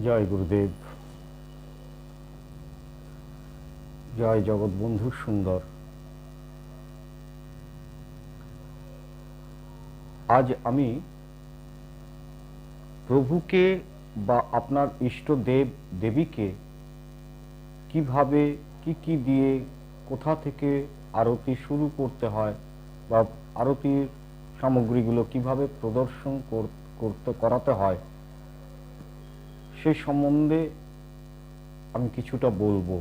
জয় গুরুদেব, জয় জগৎবন্ধু সুন্দর। আজ আমি প্রভুকে বা আপনার ইষ্ট দেব দেবীকে কিভাবে কি দিয়ে কোথা থেকে আরতি শুরু করতে হয় বা আরতির সামগ্রীগুলো কিভাবে প্রদর্শন করাতে হয় সে সম্বন্ধে আমি কিছুটা বলবো।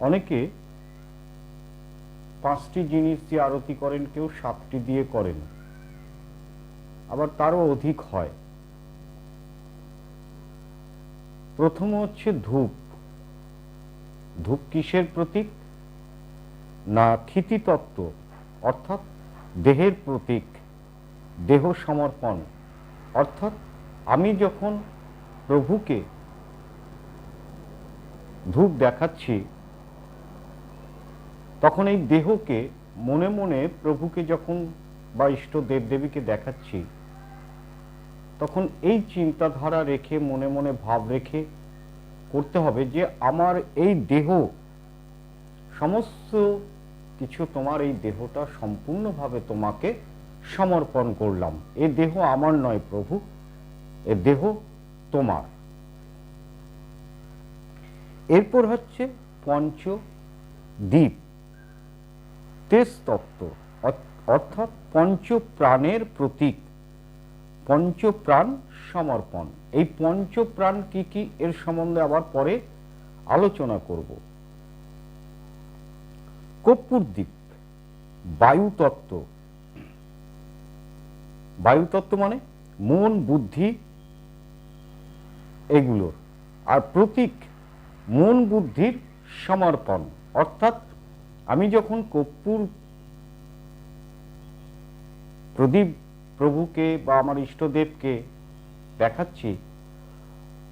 অনেকে 5টি জিনিস দিয়ে আরতি করেন, কেউ 7টি দিয়ে করেন, আবার তারও অধিক হয়। প্রথম হচ্ছে ধূপ। ধূপ কিসের প্রতীক? না ক্ষিতিতত্ত্ব, অর্থাৎ দেহের প্রতীক, দেহ সমর্পণ। অর্থাৎ আমি যখন প্রভুকে ধূপ দেখাচ্ছি তখন এই দেহকে মনে মনে প্রভুকে যখন বা ইষ্ট দেবদেবীকে দেখাচ্ছি তখন এই চিন্তাধারা রেখে মনে মনে ভাব রেখে করতে হবে যে আমার এই দেহ সমস্ত কিছু, তোমার এই দেহটা সম্পূর্ণভাবে তোমাকে সমর্পণ করলাম। এ দেহ আমার নয় প্রভু, এ দেহ তোমার। এরপর হচ্ছে পঞ্চদীপ, তেজতত্ত্ব, অর্থাৎ পঞ্চপ্রাণের প্রতীক, পঞ্চপ্রাণ সমর্পণ। এই পঞ্চপ্রাণ কি কি এর সম্বন্ধে আবার পরে আলোচনা করব। কর্পূরদীপ, বায়ুতত্ত্ব। বায়ুতত্ত্ব মানে মন, বুদ্ধি, এগুলোর। আর প্রতীক মন বুদ্ধির সমর্পণ। অর্থাৎ আমি যখন কর্পূর প্রদীপ প্রভুকে বা আমার ইষ্টদেবকে দেখাচ্ছি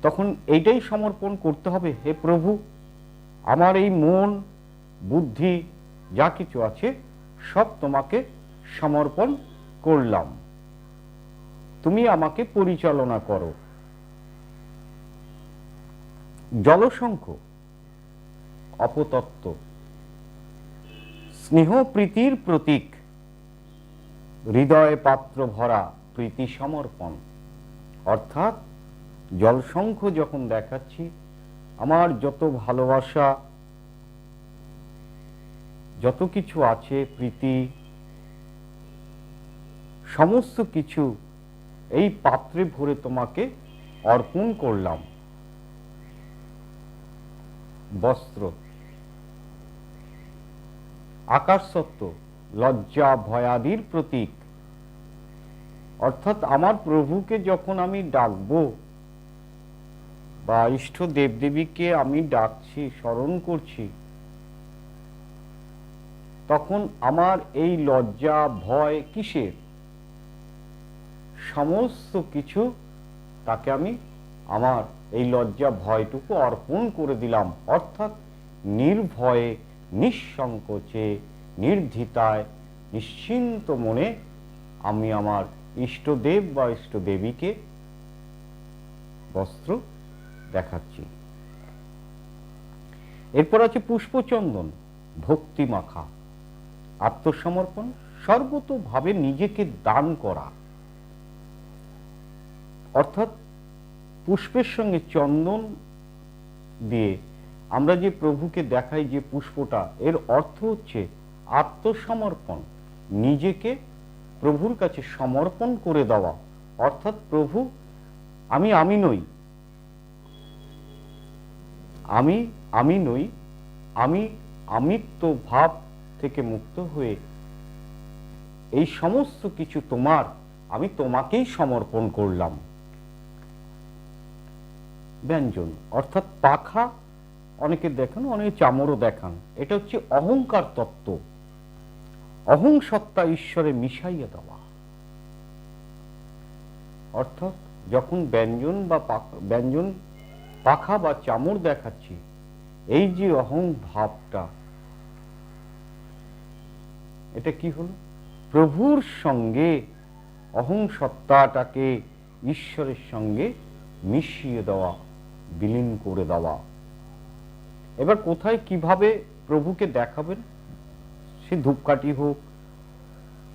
তখন এইটাই সমর্পণ করতে হবে, হে প্রভু, আমার এই মন বুদ্ধি যা কিছু আছে সব তোমাকে সমর্পণ করলাম, তুমি আমাকে পরিচালনা করো। জলশঙ্খ, অপতত্ত্ব, স্নেহ প্রীতির প্রতীক, হৃদয় পাত্র ভরা প্রীতি সমর্পণ। অর্থাৎ জলশঙ্খ যখন দেখাচ্ছি আমার যত ভালোবাসা যত কিছু আছে, প্রীতি, সমস্ত কিছু এই পাত্রে ভরে তোমাকে অর্পণ করলাম। বস্ত্র, আকাশতত্ত্ব, লজ্জা ভয়াদির প্রতীক। অর্থাৎ আমার প্রভুকে যখন আমি ডাকবো বা ইষ্ট দেবদেবীকে আমি ডাকছি, স্মরণ করছি, তখন আমার এই লজ্জা ভয় কিসের? সমস্ত কিছু তাকে আমি আমার এই লজ্জা ভয়টুকু অর্পণ করে দিলাম। অর্থাৎ নির্ভয়ে, নিঃসংকোচে, নির্দ্বিধায়, নিশ্চিন্ত মনে আমি আমার ইষ্টদেব বা ইষ্টদেবীকে বস্ত্র দেখাচ্ছি। এরপর আছে পুষ্পচন্দন, ভক্তি মাখা, আত্মসমর্পণ, সর্বতোভাবে নিজেকে দান করা। অর্থাৎ পুষ্পের সঙ্গে চন্দন দিয়ে আমরা যে প্রভুকে দেখাই যে পুষ্পটা, এর অর্থ হচ্ছে আত্মসমর্পণ, নিজেকে প্রভুর কাছে সমর্পণ করে দেওয়া। অর্থাৎ প্রভু, আমি নই, আমি নই, আমি আমিত্ব ভাব থেকে মুক্ত হয়ে এই সমস্ত কিছু তোমার, আমি তোমাকেই সমর্পণ করলাম। ব্যঞ্জন, অর্থাৎ পাখা অনেকে দেখান, অনেকে চামরও দেখান। এটা হচ্ছে অহংকার তত্ত্ব, অহং সত্তা ঈশ্বরে মিশাইয়া দেওয়া। অর্থাৎ যখন ব্যঞ্জন বা ব্যঞ্জন পাখা বা চামর দেখাচ্ছি, এই যে অহং ভাবটা, এটা কি হলো? প্রভুর সঙ্গে অহং সত্তাটাকে ঈশ্বরের সঙ্গে মিশিয়ে দেওয়া, বিলীন করে দেওয়া। এবার কোথায় কিভাবে প্রভুকে দেখাবেন? সে ধূপকাঠি হোক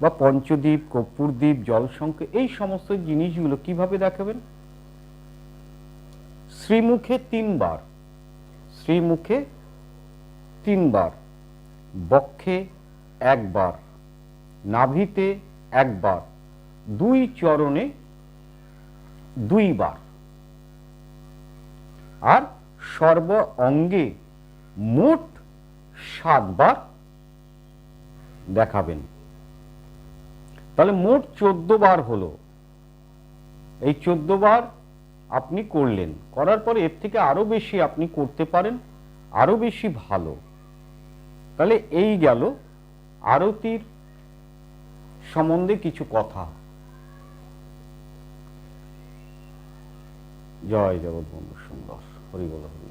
বা পঞ্চদীপ, কর্পূরদীপ, জলশঙ্খ, এই সমস্ত জিনিসগুলো কিভাবে দেখাবেন? শ্রীমুখে 3 বার, শ্রীমুখে 3 বার, বক্ষে 1 বার, নাভিতে 1 বার, 2 চরণে 2 বার, আর সর্ব অঙ্গে মোট 7 বার দেখাবেন। তাহলে মোট 14 বার হলো। এই 14 বার আপনি করলেন, করার পরে এর থেকে আরো বেশি আপনি করতে পারেন, আরো বেশি ভালো। তাহলে এই গেল আরতির সম্বন্ধে কিছু কথা। জয় জগৎবন্ধু সুন্দর, হরি বল হরি।